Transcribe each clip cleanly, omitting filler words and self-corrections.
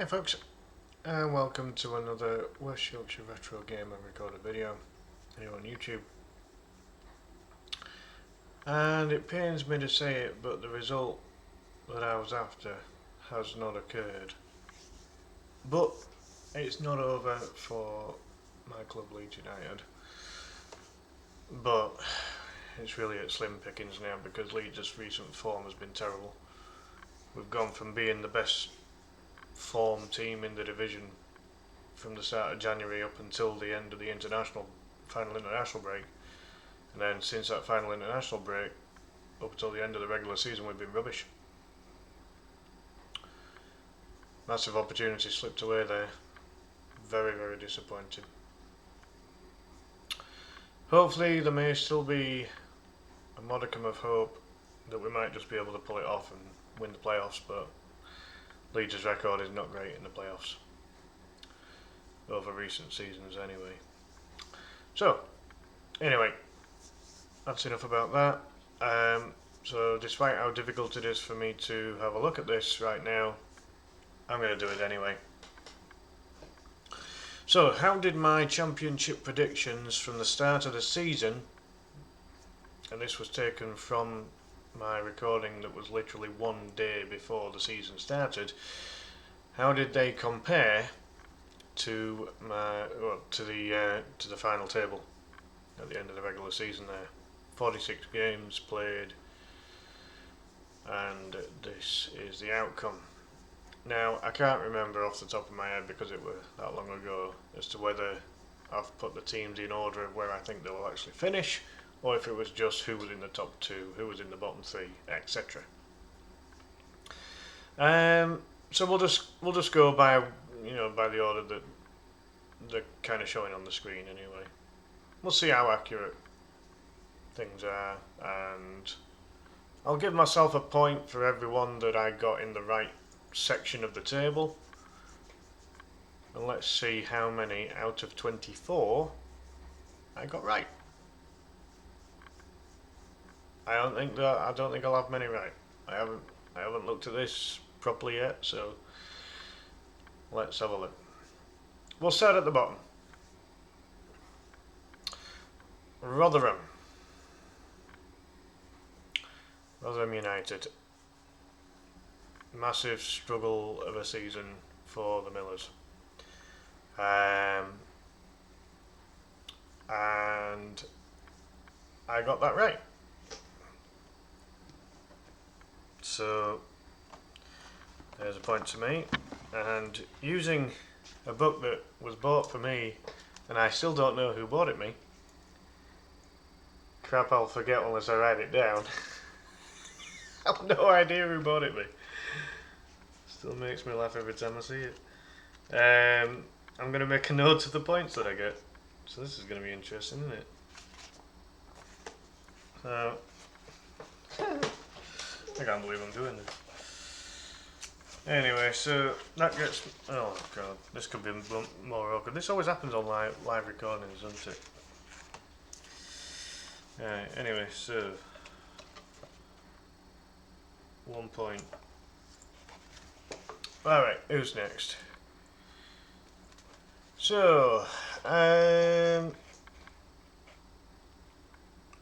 Hey folks, and welcome to another West Yorkshire Retro Gamer recorded video here on YouTube. And it pains me to say it, but the result that I was after has not occurred. But it's not over for my club Leeds United. But it's really at slim pickings now because Leeds' recent form has been terrible. We've gone from being the best form team in the division from the start of January up until the end of the final international break, and then since that final international break up until the end of the regular season we've been rubbish. Massive opportunity slipped away there. Very, very disappointing. Hopefully there may still be a modicum of hope that we might just be able to pull it off and win the playoffs, but Leeds' record is not great in the playoffs over recent seasons anyway. So, anyway, that's enough about that. So despite how difficult it is for me to have a look at this right now, I'm going to do it anyway. So, how did my championship predictions from the start of the season, and this was taken from my recording that was literally one day before the season started, how did they compare to the final table at the end of the regular season there? 46 games played, and this is the outcome. Now, I can't remember off the top of my head because it was that long ago as to whether I've put the teams in order of where I think they will actually finish, or if it was just who was in the top two, who was in the bottom three, etc. So we'll just go by by the order that they're kind of showing on the screen anyway. We'll see how accurate things are, and I'll give myself a point for everyone that I got in the right section of the table. And let's see how many out of 24 I got right. I don't think I'll have many right. I haven't looked at this properly yet, so let's have a look. We'll start at the bottom. Rotherham United. Massive struggle of a season for the Millers. And I got that right. So there's a point to me, and using a book that was bought for me and I still don't know who bought it me. Crap, I'll forget unless I write it down. I have no idea who bought it me. Still makes me laugh every time I see it. I'm going to make a note of the points that I get, so this is going to be interesting, isn't it? So I can't believe I'm doing this. Anyway, so that gets... Oh god, this could be more awkward. This always happens on live recordings, doesn't it? Anyway, so 1 point. Alright, who's next? So,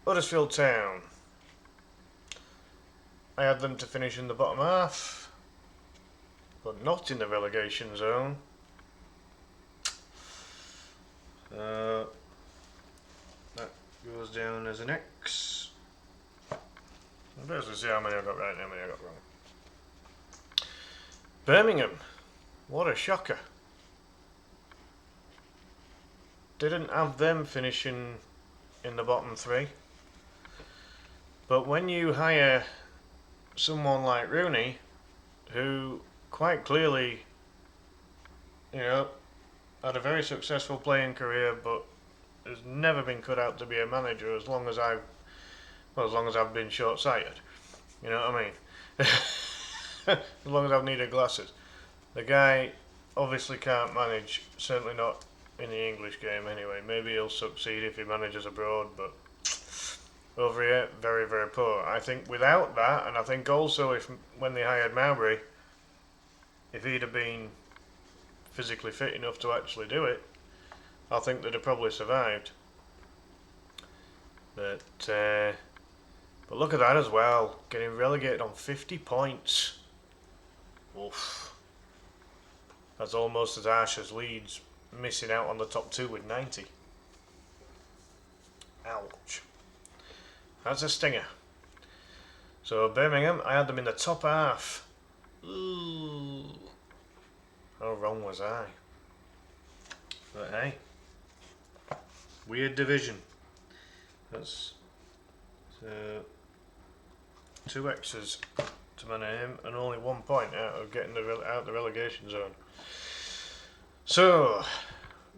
Huddersfield Town. I had them to finish in the bottom half, but not in the relegation zone. That goes down as an X. I'll basically see how many I got right and how many I got wrong. Birmingham. What a shocker. Didn't have them finishing in the bottom three. But when you hire someone like Rooney, who quite clearly, had a very successful playing career, but has never been cut out to be a manager as long as I've been short-sighted. You know what I mean? As long as I've needed glasses. The guy obviously can't manage, certainly not in the English game anyway. Maybe he'll succeed if he manages abroad, but over here, very, very poor. I think without that, and I think also when they hired Mowbray, if he'd have been physically fit enough to actually do it, I think they'd have probably survived. But look at that as well, getting relegated on 50 points. Oof. That's almost as harsh as Leeds missing out on the top 2 with 90. Ouch. That's a stinger. So Birmingham, I had them in the top half. Ooh. How wrong was I? But hey, weird division. That's 2 X's to my name and only 1 point out of getting out the relegation zone. So,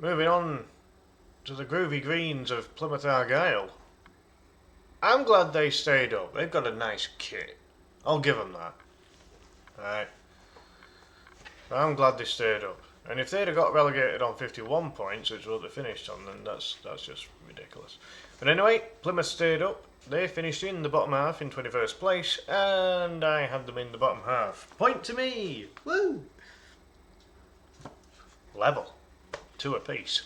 moving on to the groovy greens of Plymouth Argyle. I'm glad they stayed up. They've got a nice kit. I'll give them that. Alright. I'm glad they stayed up. And if they'd have got relegated on 51 points, which is what they finished on, then that's just ridiculous. But anyway, Plymouth stayed up. They finished in the bottom half in 21st place, and I had them in the bottom half. Point to me! Woo! Level. 2 apiece.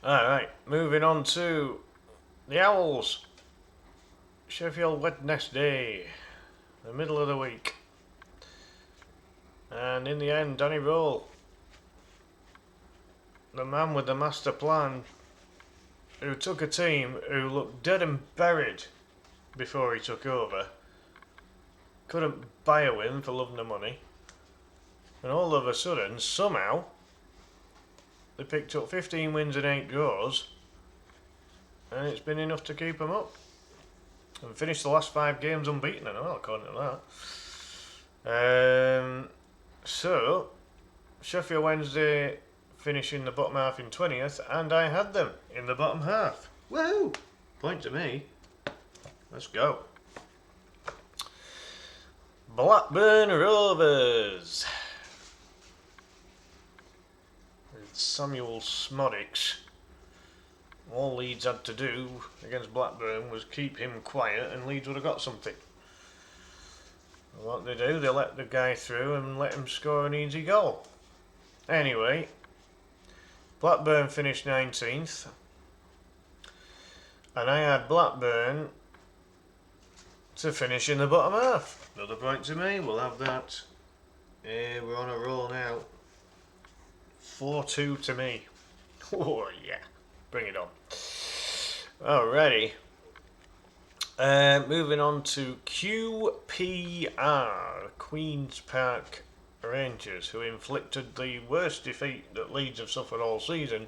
Alright, moving on to the Owls. Sheffield Wednesday. The middle of the week. And in the end, Danny Roll, the man with the master plan, who took a team who looked dead and buried before he took over, couldn't buy a win for love nor money, and all of a sudden, somehow, they picked up 15 wins and 8 draws, and it's been enough to keep them up. And finished the last 5 games unbeaten, and all according to that. So, Sheffield Wednesday finish in the bottom half in 20th, and I had them in the bottom half. Woo! Point to me. Let's go. Blackburn Rovers. With Samuel Smodics. All Leeds had to do against Blackburn was keep him quiet, and Leeds would have got something. What they do, they let the guy through and let him score an easy goal. Anyway, Blackburn finished 19th, and I had Blackburn to finish in the bottom half. Another point to me, we'll have that. We're on a roll now. 4-2 to me. Oh yeah, bring it on. Alrighty. Moving on to QPR, Queen's Park Rangers, who inflicted the worst defeat that Leeds have suffered all season.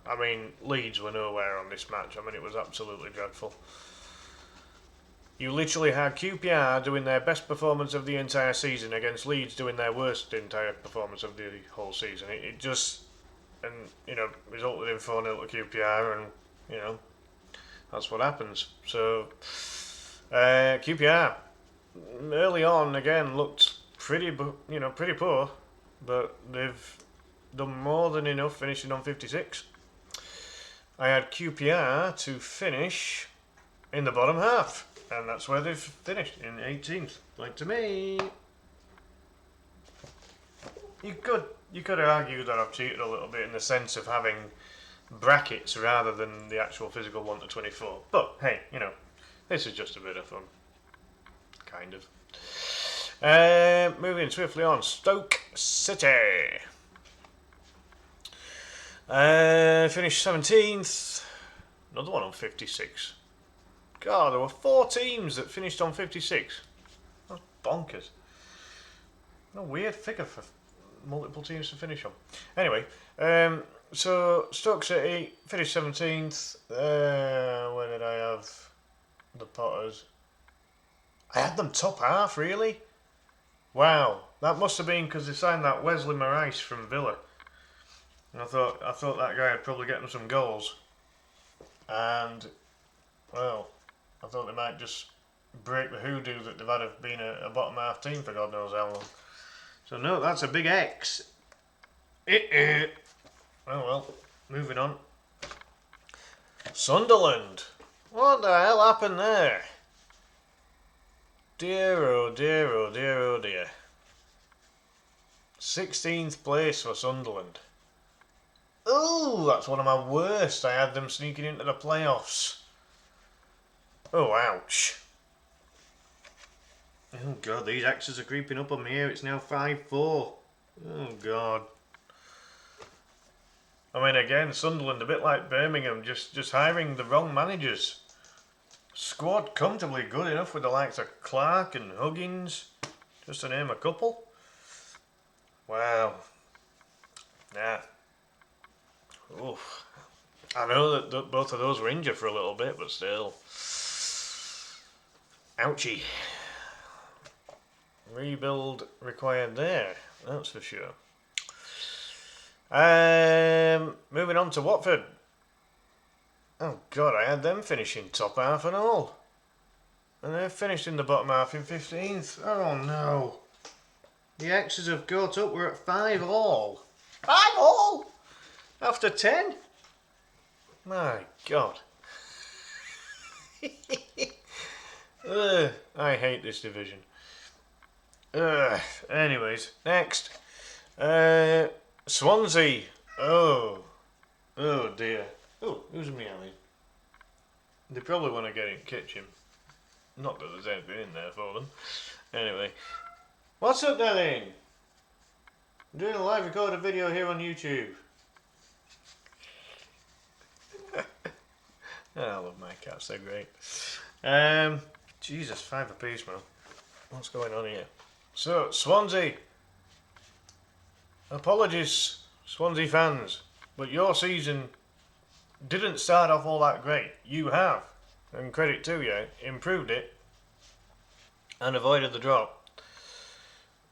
I mean, Leeds were nowhere on this match. I mean, it was absolutely dreadful. You literally had QPR doing their best performance of the entire season against Leeds doing their worst entire performance of the whole season. It just, and resulted in 4-0 to QPR, and that's what happens. So QPR early on again looked pretty poor, but they've done more than enough, finishing on 56. I had QPR to finish in the bottom half, and that's where they've finished, in 18th. Like to me. You could argue that I've cheated a little bit in the sense of having brackets rather than the actual physical 1 to 24. But hey, this is just a bit of fun. Kind of. Moving swiftly on, Stoke City. Finished 17th. Another one on 56. God, there were 4 teams that finished on 56. That's bonkers. A weird figure for multiple teams to finish on. Anyway, so Stoke City finished 17th. Where did I have the Potters? I had them top half, really? Wow, that must have been because they signed that Wesley Moraes from Villa. And I thought that guy would probably get them some goals. And, well, I thought they might just break the hoodoo that they've had been a bottom half team for God knows how long. So no, that's a big X. Oh well, moving on. Sunderland. What the hell happened there? Dear, oh dear, oh dear, oh dear. 16th place for Sunderland. Oh, that's one of my worst. I had them sneaking into the playoffs. Oh, ouch. Oh, God, these X's are creeping up on me here. It's now 5-4. Oh, God. I mean, again, Sunderland, a bit like Birmingham, just hiring the wrong managers. Squad comfortably good enough with the likes of Clark and Huggins, just to name a couple. Wow. Yeah. Oof. I know that both of those were injured for a little bit, but still. Ouchie. Rebuild required there, that's for sure. Moving on to Watford. Oh God, I had them finishing top half and all. And they're finished in the bottom half in 15th. Oh no. The X's have caught up, we're at 5 all. 5 all? After 10? My God. I hate this division. Anyways, next. Swansea. Oh dear. Oh, who's meowing? They probably want to get in kitchen. Not that there's anything in there for them. Anyway. What's up, darling? I'm doing a live recorded video here on YouTube. I love my cats, they're great. Jesus, 5 apiece, man. What's going on here? So, Swansea. Apologies, Swansea fans, but your season didn't start off all that great. You have, and credit to you, improved it and avoided the drop.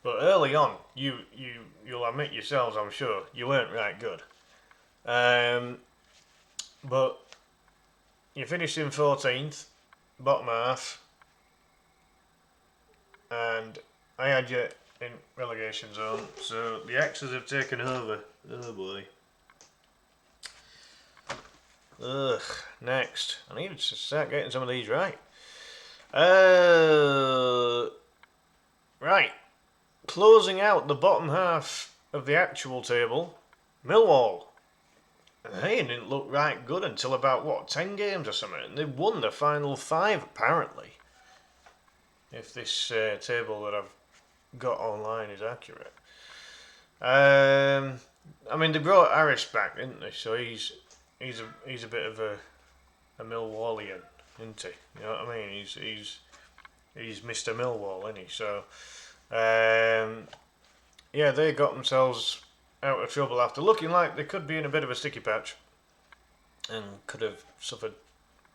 But early on, you'll admit yourselves, I'm sure, you weren't right good. But you finished in 14th, bottom half, and I had you in relegation zone, so the X's have taken over. Oh boy. Ugh, next. I need to start getting some of these right. Right. Closing out the bottom half of the actual table, Millwall. They didn't look right good until about, what, 10 games or something, and they won the final 5 apparently. If this table that I've got online is accurate. I mean, they brought Harris back, didn't they? So he's a bit of a Millwallian, isn't he? You know what I mean? He's Mr. Millwall, isn't he? So yeah, they got themselves out of trouble after looking like they could be in a bit of a sticky patch and could have suffered,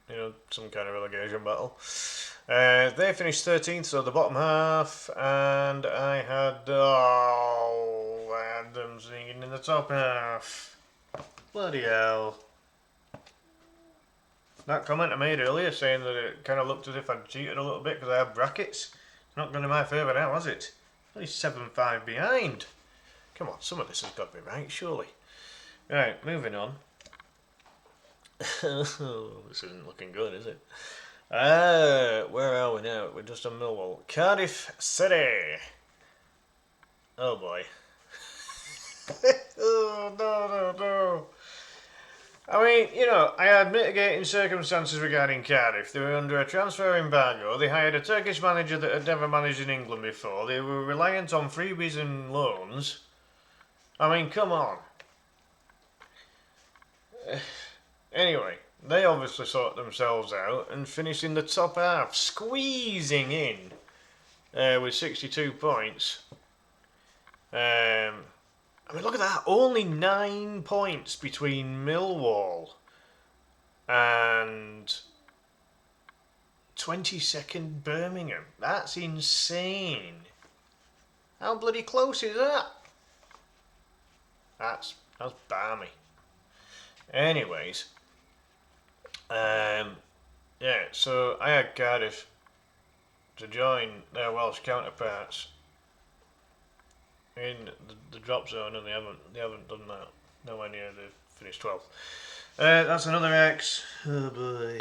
you know, some kind of relegation battle. They finished 13th, so the bottom half, and I had them singing in the top half. Bloody hell. That comment I made earlier saying that it kind of looked as if I'd cheated a little bit because I had brackets, it's not going to my favour now, has it? Only 7-5 behind. Come on, some of this has got to be right, surely. Right, moving on. This isn't looking good, is it? Where are we now? We're just on Millwall. Cardiff City. Oh boy. Oh, no. I mean, you know, I had mitigating circumstances regarding Cardiff. They were under a transfer embargo. They hired a Turkish manager that had never managed in England before. They were reliant on freebies and loans. I mean, come on. Anyway, they obviously sorted themselves out and finished in the top half, squeezing in with 62 points. I mean, look at that. Only 9 points between Millwall and 22nd Birmingham. That's insane. How bloody close is that? That's balmy. Anyways, yeah, so I had Cardiff to join their Welsh counterparts in the drop zone, and they haven't done that. Nowhere near. They've finished 12th. That's another X. Oh boy.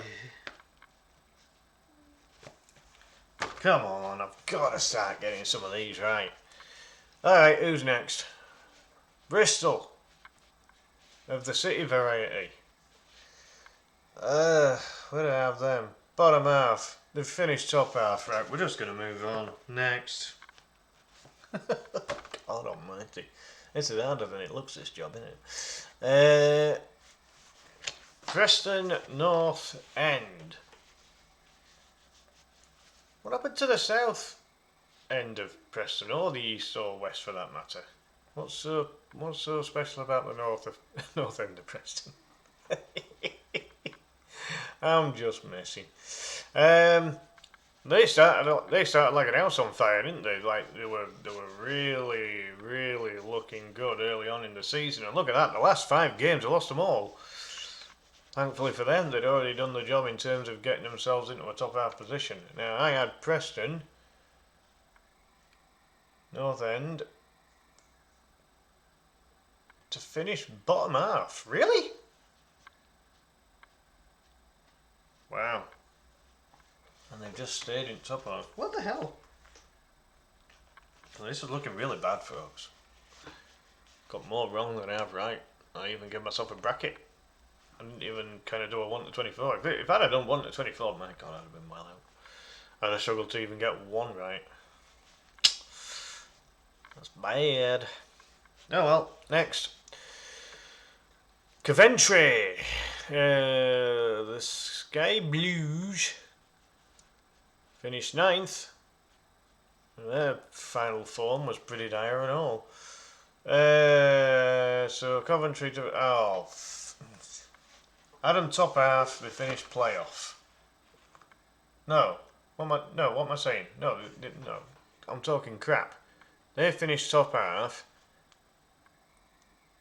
Come on, I've got to start getting some of these right. Alright, who's next? Bristol, of the City variety. Where do I have them? Bottom half. They've finished top half. Right, we're just going to move on. Next. God almighty. This is harder than it looks, this job, isn't it? Preston North End. What happened to the south end of Preston, or the east or west for that matter? What's so special about the north end of Preston? I'm just messing. They started like an house on fire, didn't they? Like they were really looking good early on in the season. And look at that, the last 5 games, they lost them all. Thankfully for them, they'd already done the job in terms of getting themselves into a top half position. Now I had Preston, North End, to finish bottom half. Really? Wow. And they've just stayed in top half. What the hell? Well, this is looking really bad, folks. Got more wrong than I have right. I even gave myself a bracket. I didn't even kind of do a 1 to 24. If I'd have done 1 to 24, my God, I'd have been well out. And I struggled to even get 1 right. That's bad. Oh well, next. Coventry. The Sky Blues finished 9th. Their final form was pretty dire and all. So Coventry to Adam top half. They finished playoff. No, what am I saying? No, I'm talking crap. They finished top half.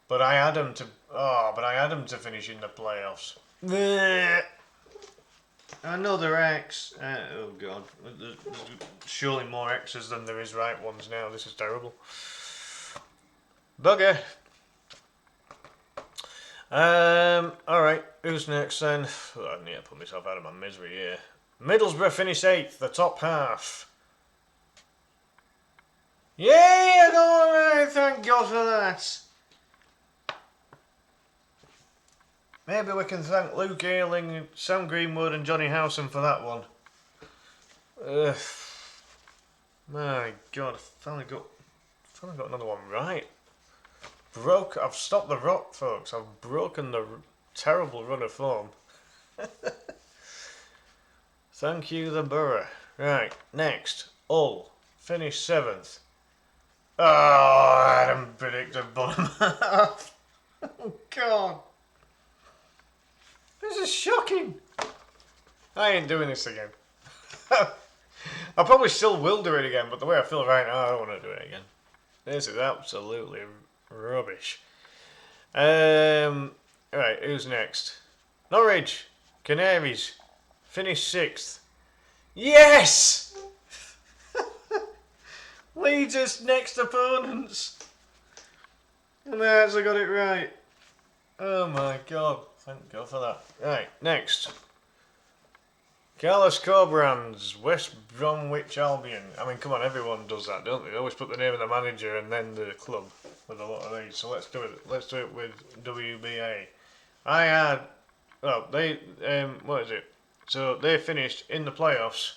But I had them to finish in the playoffs. Another X. Oh God, there's surely more X's than there is right ones now. This is terrible. Bugger. Alright, who's next then? I need to put myself out of my misery here. Middlesbrough finished 8th, the top half. Yeah, alright, thank God for that. Maybe we can thank Luke Ayling, Sam Greenwood and Johnny Howson for that one. My God, I've finally got another one right. I've stopped the rot, folks. I've broken the terrible run of form. Thank you, the Borough. Right, next. Hull. Finished 7th. Oh, I hadn't predicted bottom half. Oh, God. This is shocking. I ain't doing this again. I probably still will do it again, but the way I feel right now, I don't want to do it again. This is absolutely rubbish. Right, who's next? Norwich, Canaries, finished 6th. Yes! Leeds' next opponents. And they actually got it right. Oh my God, thank God for that. Right, next. Carlos Corberans, West Bromwich Albion. I mean, come on, everyone does that, don't they? They always put the name of the manager and then the club with a lot of these. So let's do it. Let's do it with WBA. I had, well, they, what is it? So they finished in the playoffs.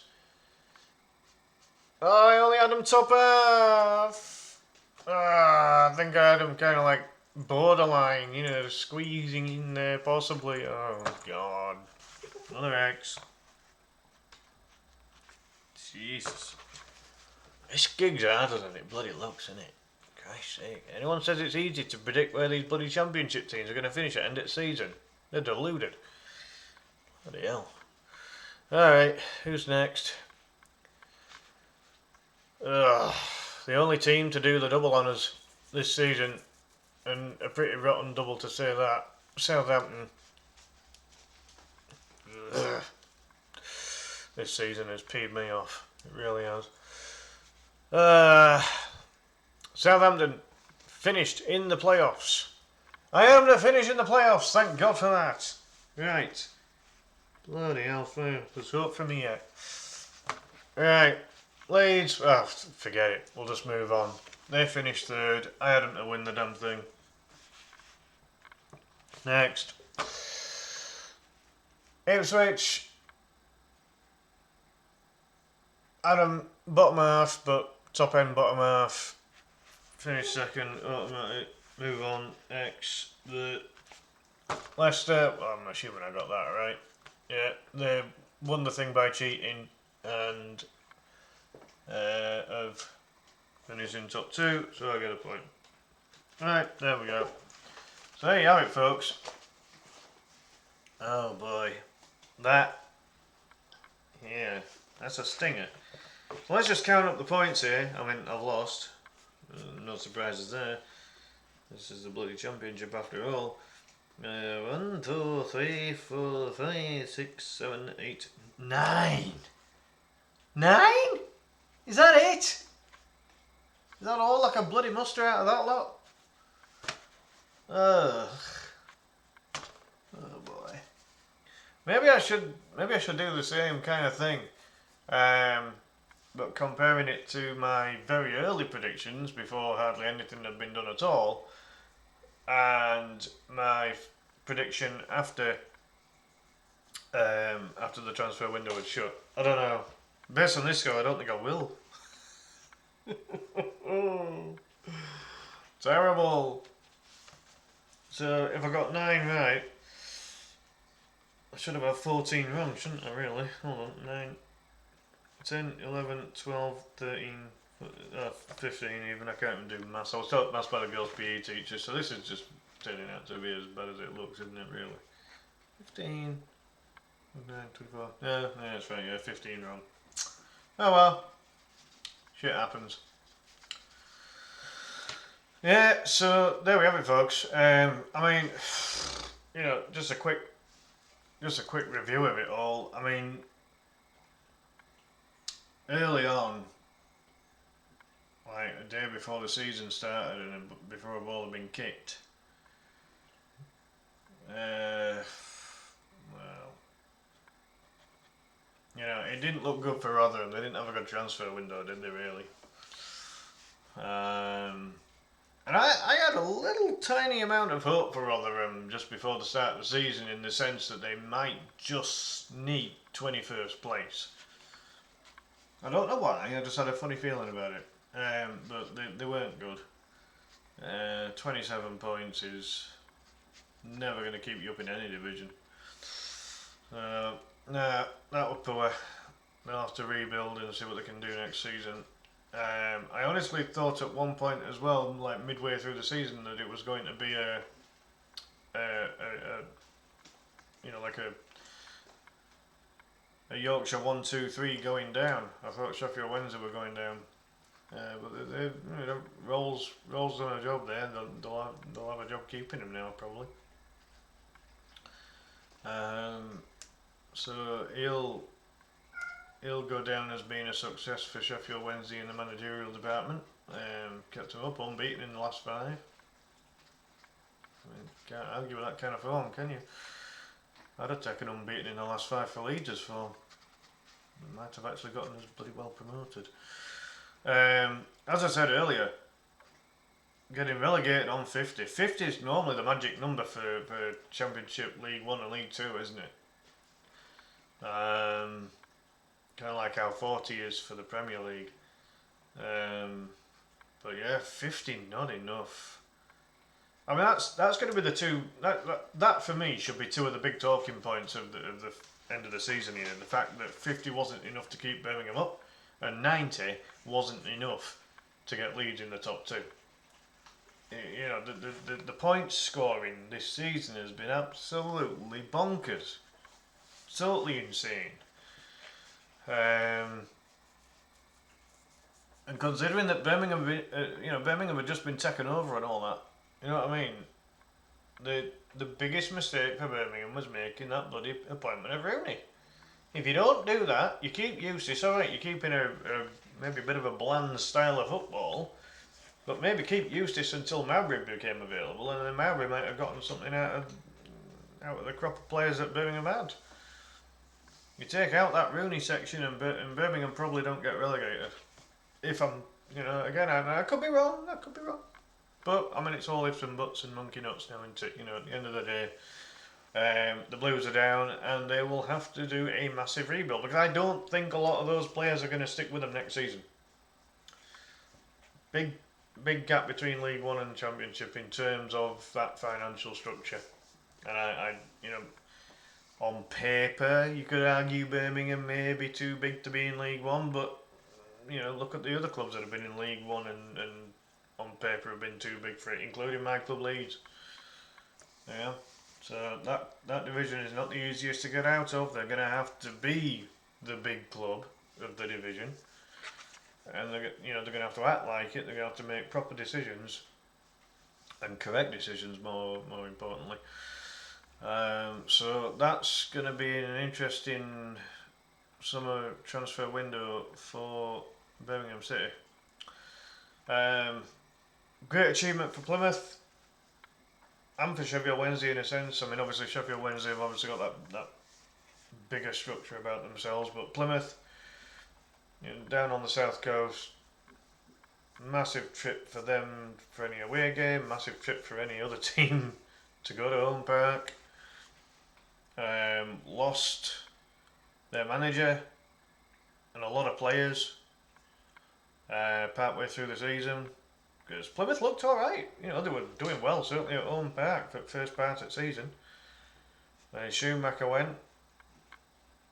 Oh, I only had them top half. I think I had them kind of like borderline, you know, squeezing in there possibly. Oh God, another X. Jesus. This gig's harder than it bloody looks, isn't it? Christ's sake. Anyone says it's easy to predict where these bloody championship teams are going to finish at end of season? They're deluded. Bloody hell. Alright, who's next? The only team to do the double honours this season, and a pretty rotten double to say that. Southampton. This season has peed me off. It really has. Southampton finished in the playoffs. I am to finish in the playoffs, thank God for that. Right. Bloody hell, there's hope for me yet. Right. Leeds, forget it. We'll just move on. They finished 3rd. I had them to win the damn thing. Next. Ipswich. Adam, bottom half, but top end bottom half. Finish second, automatic. Move on. X. The Leicester. Well, I'm assuming I got that right. Yeah, they won the thing by cheating and have finished in top 2, so I get a point. Right, there we go. So there you have it, folks. Oh boy. Yeah, that's a stinger. So let's just count up the points here. I mean, I've lost. No surprises there. This is the bloody championship after all. 1, 2, 3, 4, 5, 6, 7, 8, 9. 9? Is that it? Is that all like a bloody muster out of that lot? Ugh. Oh boy. Maybe I should do the same kind of thing. But comparing it to my very early predictions before hardly anything had been done at all, and my prediction after the transfer window had shut. I don't know. Based on this score, I don't think I will. Terrible. So if I got 9 right, I should have had 14 wrong, shouldn't I really? Hold on, 9, 10, 11, 12, 13, 15 even. I can't even do maths. I was taught maths by the girls' PE teacher, so this is just turning out to be as bad as it looks, isn't it really? 15, 9, 24, yeah, that's right, yeah, 15 wrong. Oh well, shit happens. Yeah, so there we have it, folks. I mean, you know, just a quick review of it all. I mean, early on, like the day before the season started and before a ball had been kicked, well, you know, it didn't look good for Rotherham. They didn't have a good transfer window, did they really? And I had a little tiny amount of hope for Rotherham just before the start of the season, in the sense that they might just sneak 21st place. I don't know why, I just had a funny feeling about it. But they weren't good. 27 points is never going to keep you up in any division. Nah, that was poor. They'll have to rebuild and see what they can do next season. I honestly thought at one point as well, like midway through the season, that it was going to be a Yorkshire 1, 2, 3 going down. I thought Sheffield Wednesday were going down, but they Rolls done a job there. They'll have a job keeping him now probably. So he'll go down as being a success for Sheffield Wednesday in the managerial department. Kept him up unbeaten in the last 5. I mean, can't argue with that kind of form, can you? I'd have taken unbeaten in the last 5 for Leeds' form. Might have actually gotten us bloody well promoted. As I said earlier, getting relegated on 50. 50 is normally the magic number for Championship, League 1 and League 2, isn't it? Kind of like how 40 is for the Premier League. But yeah, 50 not enough. I mean, that's going to be the two. That for me should be 2 of the big talking points of the end of the season here. The fact that 50 wasn't enough to keep Birmingham up, and 90 wasn't enough to get Leeds in the top 2. You know, the points scoring this season has been absolutely bonkers, totally insane. And considering that Birmingham had just been taken over and all that, you know what I mean? The biggest mistake for Birmingham was making that bloody appointment of Rooney. If you don't do that, you keep Eustace. Alright, you're keeping a maybe a bit of a bland style of football, but maybe keep Eustace until Mowbray became available, and then Mowbray might have gotten something out of the crop of players that Birmingham had. You take out that Rooney section, and Birmingham probably don't get relegated. If I'm, again, I could be wrong. But I mean, it's all ifs and buts and monkey nuts now, isn't it? You know, at the end of the day, the Blues are down, and they will have to do a massive rebuild because I don't think a lot of those players are going to stick with them next season. Big gap between League One and Championship in terms of that financial structure, and I you know, on paper you could argue Birmingham may be too big to be in League One, but you know, look at the other clubs that have been in League One and on paper have been too big for it, including my club Leeds. Yeah, so that division is not the easiest to get out of. They're going to have to be the big club of the division, and they're going to have to act like it. They're going to have to make proper decisions and correct decisions, more importantly. So that's going to be an interesting summer transfer window for Birmingham City. Great achievement for Plymouth and for Sheffield Wednesday in a sense. I mean, obviously Sheffield Wednesday have obviously got that bigger structure about themselves, but Plymouth, you know, down on the south coast, massive trip for them for any away game, massive trip for any other team to go to home park. Lost their manager and a lot of players partway through the season, because Plymouth looked alright. You know, they were doing well, certainly at home park for the first part of the season. Then Schumacher went.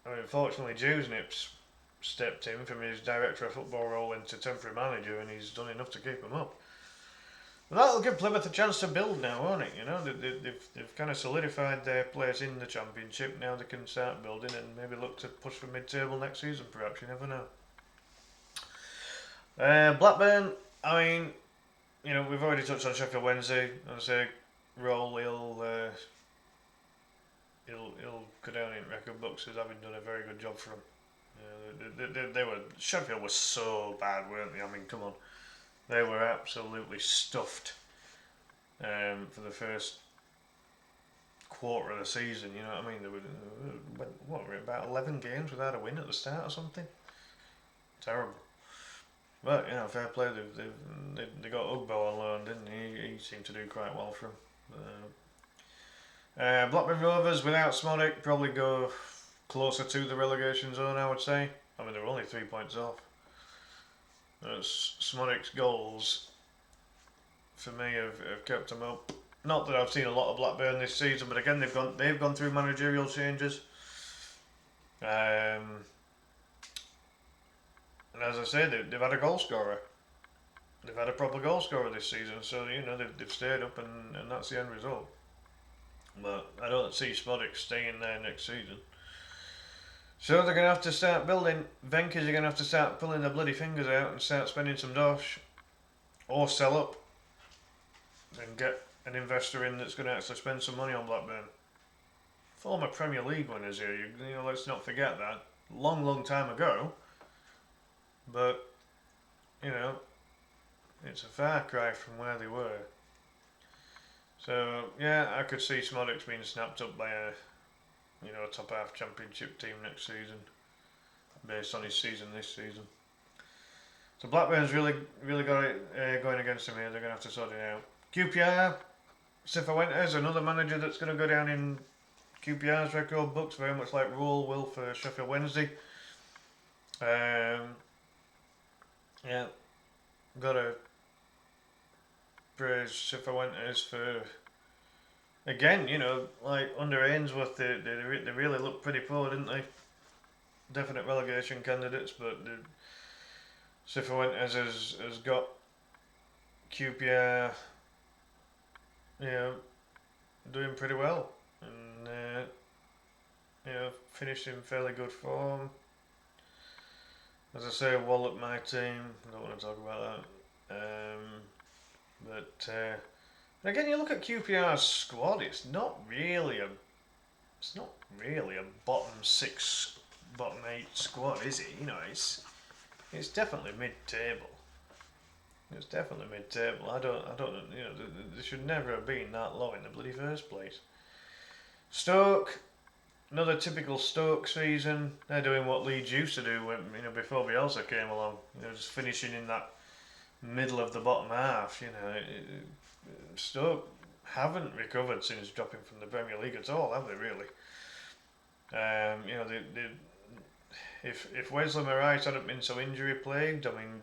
I mean, unfortunately, Jewsnips stepped in from his director of football role into temporary manager, and he's done enough to keep him up. And that'll give Plymouth a chance to build now, won't it? You know, they've kind of solidified their place in the Championship. Now they can start building and maybe look to push for mid-table next season, perhaps. You never know. Blackburn, I mean, you know, we've already touched on Sheffield Wednesday. As I say, Roll, he'll go down in record books as having done a very good job for them. They were Sheffield was so bad, weren't they? I mean, come on, they were absolutely stuffed for the first quarter of the season. You know what I mean? They were about 11 games without a win at the start or something. Terrible. But you know, fair play. They got Ugbo on loan, didn't he? He seemed to do quite well for them. Blackburn Rovers without Smodic probably go closer to the relegation zone, I would say. I mean, they were only 3 points off. Smodic's goals for me have kept them up. Not that I've seen a lot of Blackburn this season, but again they've gone through managerial changes. And as I say, they've had a goal scorer. They've had a proper goal scorer this season, so you know they've stayed up, and that's the end result. But I don't see Smodic staying there next season. So they're going to have to start building. Venkers are going to have to start pulling their bloody fingers out and start spending some dosh, or sell up and get an investor in that's going to actually spend some money on Blackburn. Former Premier League winners here, you know, let's not forget that. Long time ago. But, you know, it's a far cry from where they were. So, yeah, I could see Smodic being snapped up by a top half Championship team next season, based on his season this season. So Blackburn's really got it going against them here. They're going to have to sort it out. QPR, Cifuentes, another manager that's going to go down in QPR's record books, very much like Rule will for Sheffield Wednesday. Yeah, got to praise Cifuentes for, again, you know, like under Ainsworth, they really looked pretty poor, didn't they? Definite relegation candidates, but Cifuentes has got QPR, you know, doing pretty well, and you know, finished in fairly good form. As I say, Wallop my team. I don't want to talk about that. But again, you look at QPR's squad. It's not really a bottom six, bottom eight squad, is it? You know, it's definitely mid-table. It's definitely mid-table. I don't. You know, they should never have been that low in the bloody first place. Stoke, another typical Stoke season. They're doing what Leeds used to do when, you know, before Bielsa came along. You know, just finishing in that middle of the bottom half. Stoke haven't recovered since dropping from the Premier League at all, have they? Really? If Wesley Moraes hadn't been so injury plagued, I mean,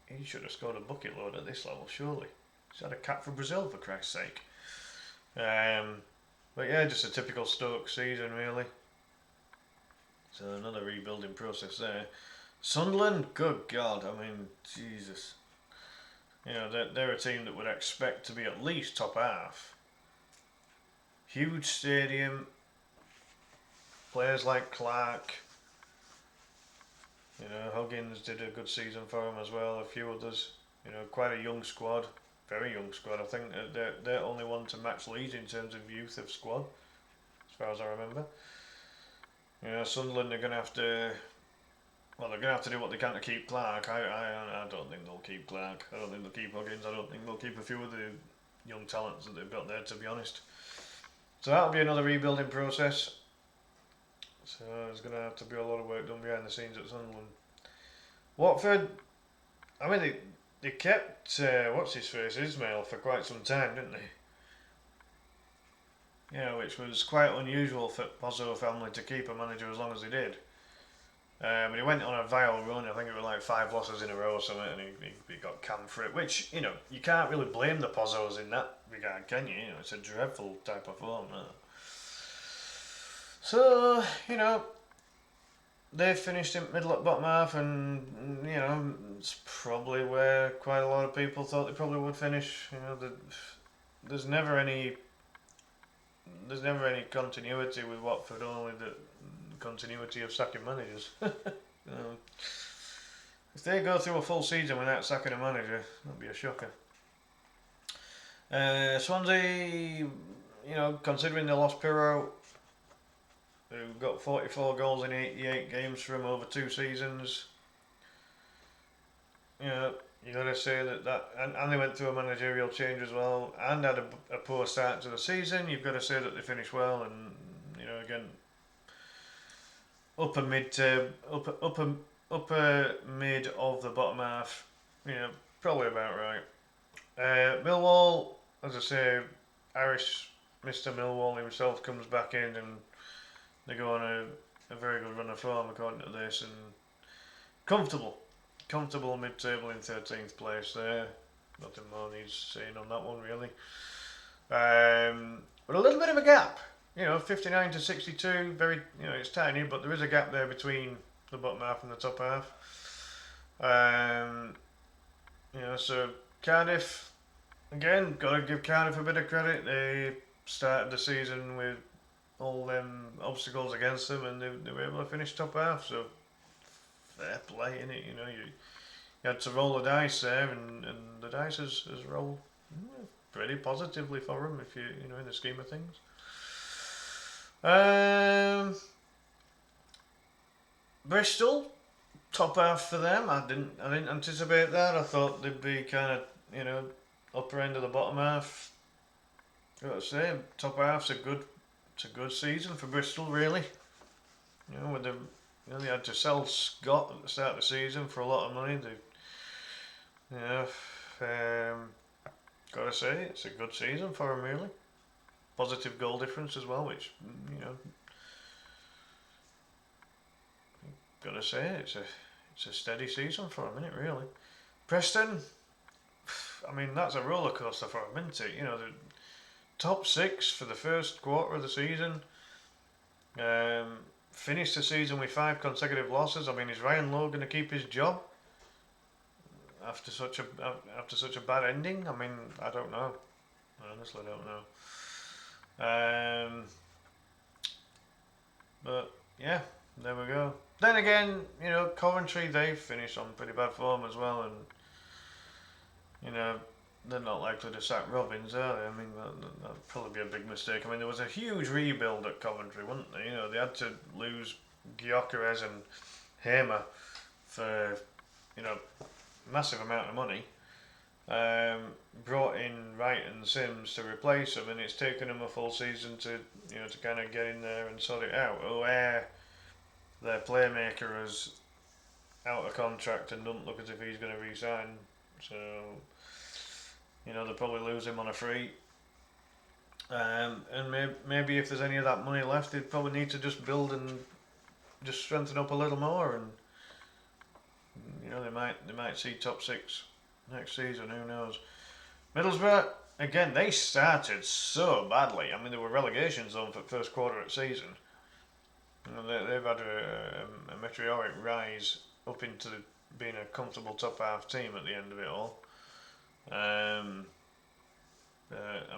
he should have scored a bucket load at this level, surely. He's had a cap for Brazil, for Christ's sake. But yeah, just a typical Stoke season, really. So another rebuilding process there. Sunderland, good God, I mean, Jesus. They're a team that would expect to be at least top half. Huge stadium, players like Clark. Huggins did a good season for them as well. A few others. Quite a young squad, very young squad. I think they're only one to match Leeds in terms of youth of squad, as far as I remember. Sunderland are going to have to. Well, they're going to have to do what they can to keep Clark. I don't think they'll keep Clark. I don't think they'll keep Huggins. I don't think they'll keep a few of the young talents that they've got there, to be honest. So that'll be another rebuilding process. So there's going to have to be a lot of work done behind the scenes at Sunderland. Watford, I mean, they kept, what's his face, Ismail, for quite some time, didn't they? Which was quite unusual for Pozzo family to keep a manager as long as they did. But he went on a vile run. I think it was like 5 losses in a row or something, and he got canned for it. Which, you can't really blame the Pozzos in that regard, can you? It's a dreadful type of form. So, they finished in middle at bottom half, and it's probably where quite a lot of people thought they probably would finish. There's never any continuity with Watford, only the continuity of sacking managers. If they go through a full season without sacking a manager, that'd be a shocker. Swansea, considering they lost Pirro, who got 44 goals in 88 games from over 2 seasons, you got to say that and they went through a managerial change as well, and had a poor start to the season. You've got to say that they finished well, and again, upper mid of the bottom half, probably about right. Millwall, as I say, Irish Mr. Millwall himself comes back in, and they go on a very good run of form according to this, and comfortable mid-table in 13th place there. Nothing more needs saying on that one, really. But a little bit of a gap. 59 to 62, very, it's tiny, but there is a gap there between the bottom half and the top half. So Cardiff, again, got to give Cardiff a bit of credit. They started the season with all them obstacles against them, and they were able to finish top half, so fair play, innit? You had to roll the dice there, and the dice has rolled pretty positively for them, if in the scheme of things. Bristol, top half for them. I didn't anticipate that. I thought they'd be kind of upper end of the bottom half. Got to say, top half's it's a good season for Bristol, really. With they had to sell Scott at the start of the season for a lot of money. Got to say, it's a good season for them, really. Positive goal difference as well, which got to say, it's a steady season for them, isn't it? Really. Preston, I mean, that's a roller coaster for them, isn't it? The top 6 for the first quarter of the season. Finished the season with 5 consecutive losses. I mean, is Ryan Lowe going to keep his job after such a bad ending? I mean, I don't know. I honestly don't know. But yeah, there we go. Then again, Coventry, they've finished on pretty bad form as well, and they're not likely to sack Robbins, are they? I mean, that'd probably be a big mistake. I mean, there was a huge rebuild at Coventry, wasn't there? They had to lose Gyökeres and Hamer for massive amount of money. Brought in Wright and Sims to replace them, and it's taken them a full season to kind of get in there and sort it out. Where their playmaker is out of contract and doesn't look as if he's going to re-sign So, they'll probably lose him on a free. And maybe if there's any of that money left, they'd probably need to just build and just strengthen up a little more, and they might see top 6 next season. Who knows? Middlesbrough, again, they started so badly. I mean, they were relegation zone for the first quarter of the season. They've had a meteoric rise up into being a comfortable top half team at the end of it all. I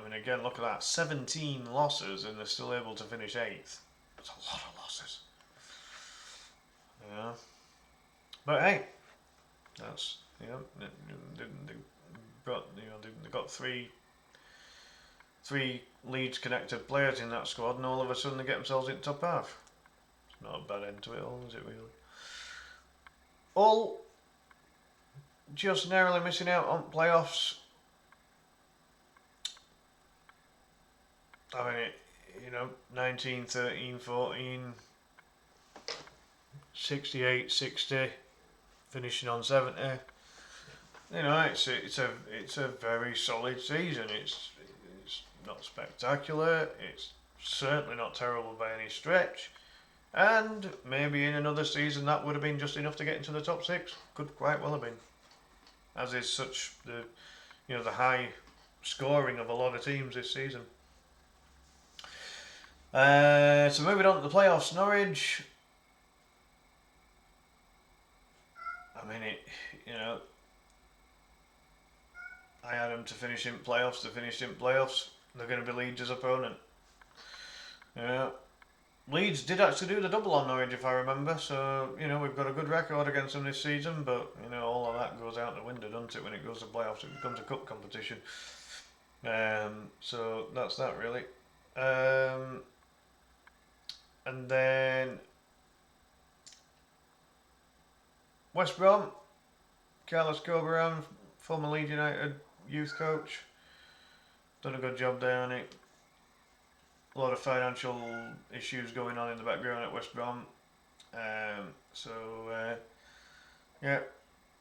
mean, again, look at that. 17 losses and they're still able to finish 8th. That's a lot of losses. Yeah. But hey, that's, they've got three Leeds connected players in that squad, and all of a sudden they get themselves into top half. It's not a bad end to it all, is it really? All just narrowly missing out on playoffs. I mean, 19, 13, 14, 68, 60, finishing on 70. It's a very solid season. It's not spectacular. It's certainly not terrible by any stretch. And maybe in another season that would have been just enough to get into the top 6. Could quite well have been. As is such the high scoring of a lot of teams this season. So moving on to the playoffs, Norwich. I mean, I had them to finish in playoffs. They finished in playoffs. They're going to be Leeds' opponent. Leeds did actually do the double on Norwich, if I remember. So we've got a good record against them this season. But all of that goes out the window, doesn't it? When it goes to playoffs, it becomes a cup competition. So that's that really. And then West Brom, Carlos Corberán, former Leeds United youth coach, done a good job there on it. A lot of financial issues going on in the background at West Brom.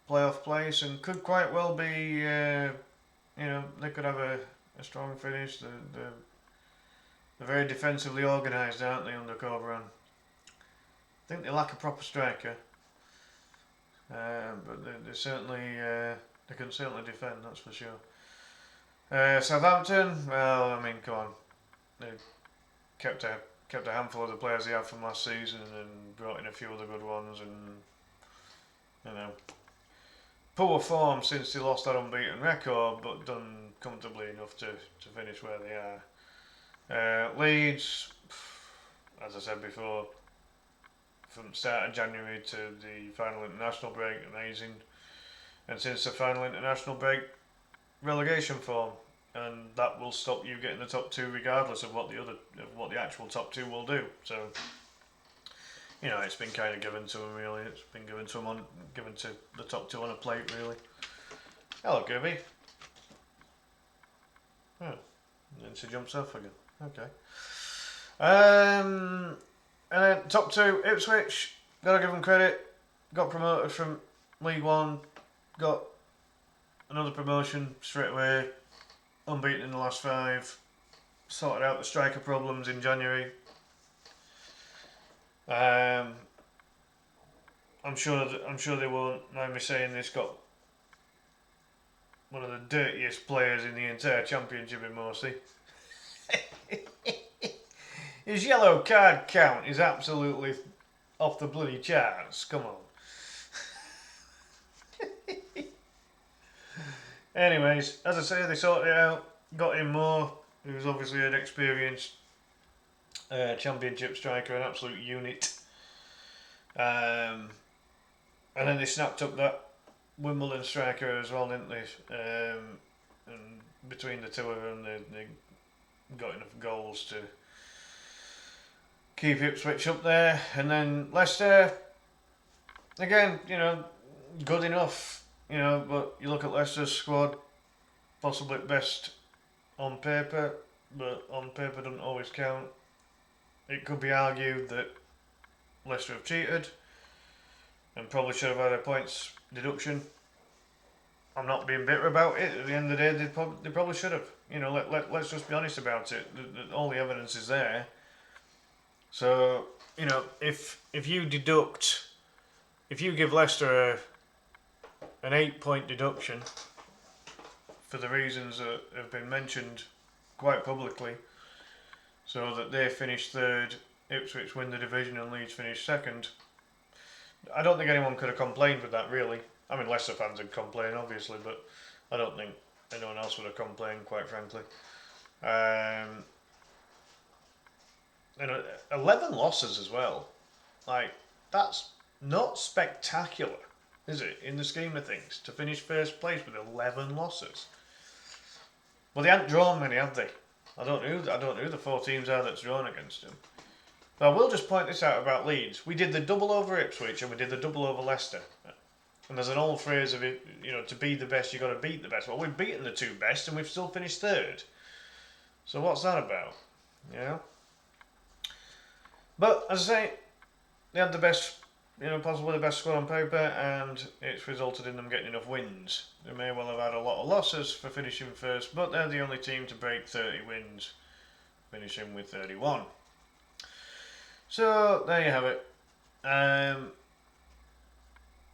Playoff place, and could quite well be, they could have a strong finish. They're very defensively organised, aren't they, under Corberán? I think they lack a proper striker. But they certainly they can certainly defend, that's for sure. Southampton, well, I mean, come on, they kept a handful of the players they had from last season and brought in a few other good ones, and poor form since they lost that unbeaten record, but done comfortably enough to finish where they are. Leeds, as I said before, from the start of January to the final international break, amazing. And since the final international break, relegation form, and that will stop you getting the top 2 regardless of what the actual top 2 will do. So, it's been kind of given to them really. It's been given to the top 2 on a plate really. Hello, Kirby. Oh, then she jumps off again. Okay. And then top 2, Ipswich, gotta give them credit, got promoted from League 1, got another promotion straight away, unbeaten in the last 5, sorted out the striker problems in January. I'm sure they won't mind me saying this, got one of the dirtiest players in the entire Championship in Morsey. His yellow card count is absolutely off the bloody charts. Come on. Anyways, as I say, they sorted it out. Got in more. He was obviously an experienced Championship striker, an absolute unit. And then they snapped up that Wimbledon striker as well, didn't they? And between the two of them, they got enough goals to keep Ipswich up there. And then Leicester, again, good enough, but you look at Leicester's squad, possibly best on paper, but on paper doesn't always count. It could be argued that Leicester have cheated and probably should have had a points deduction. I'm not being bitter about it. At the end of the day, they probably should have. You know, let's just be honest about it. All the evidence is there. So, you know, if you give Leicester an 8-point deduction for the reasons that have been mentioned quite publicly, so that they finish third, Ipswich win the division and Leeds finish second, I don't think anyone could have complained with that, really. I mean, Leicester fans would complain, obviously, but I don't think anyone else would have complained, quite frankly. And 11 losses as well. Like, that's not spectacular, is it, in the scheme of things, to finish first place with 11 losses? Well, they haven't drawn many, have they? I don't know who the 4 teams are that's drawn against them. But I will just point this out about Leeds. We did the double over Ipswich and we did the double over Leicester. And there's an old phrase of it, you know, to be the best, you've got to beat the best. Well, we've beaten the 2 best and we've still finished third. So what's that about? You know? But, as I say, they had the best, you know, possibly the best squad on paper, and it's resulted in them getting enough wins. They may well have had a lot of losses for finishing first, but they're the only team to break 30 wins, finishing with 31. So, there you have it.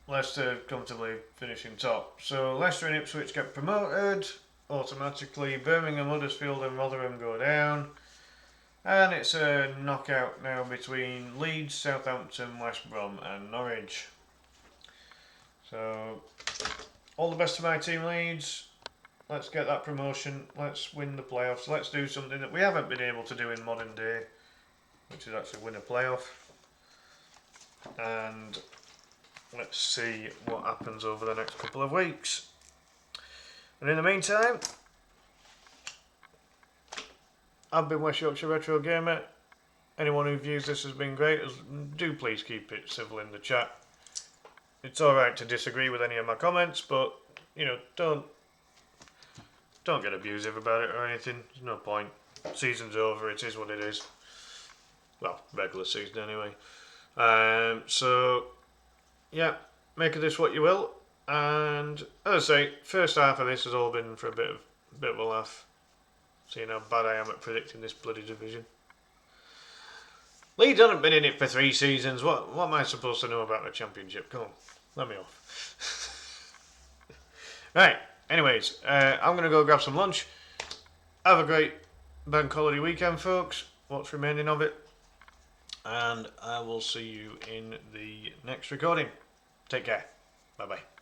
Leicester comfortably finishing top. So, Leicester and Ipswich get promoted automatically. Birmingham, Huddersfield and Rotherham go down. And it's a knockout now between Leeds, Southampton, West Brom and Norwich. So, all the best to my team, Leeds. Let's get that promotion. Let's win the playoffs. Let's do something that we haven't been able to do in modern day, which is actually win a playoff. And let's see what happens over the next couple of weeks. And in the meantime, I've been West Yorkshire Retro Gamer. Anyone who views this has been great. Do please keep it civil in the chat. It's alright to disagree with any of my comments, but, you know, don't get abusive about it or anything. There's no point. Season's over, it is what it is. Well, regular season anyway. So, yeah, make of this what you will. And, as I say, first half of this has all been for a bit of a laugh. Seeing how bad I am at predicting this bloody division. Leeds haven't been in it for 3 seasons. What am I supposed to know about the Championship? Come on, let me off. Right, anyways, I'm going to go grab some lunch. Have a great bank holiday weekend, folks. What's remaining of it. And I will see you in the next recording. Take care. Bye-bye.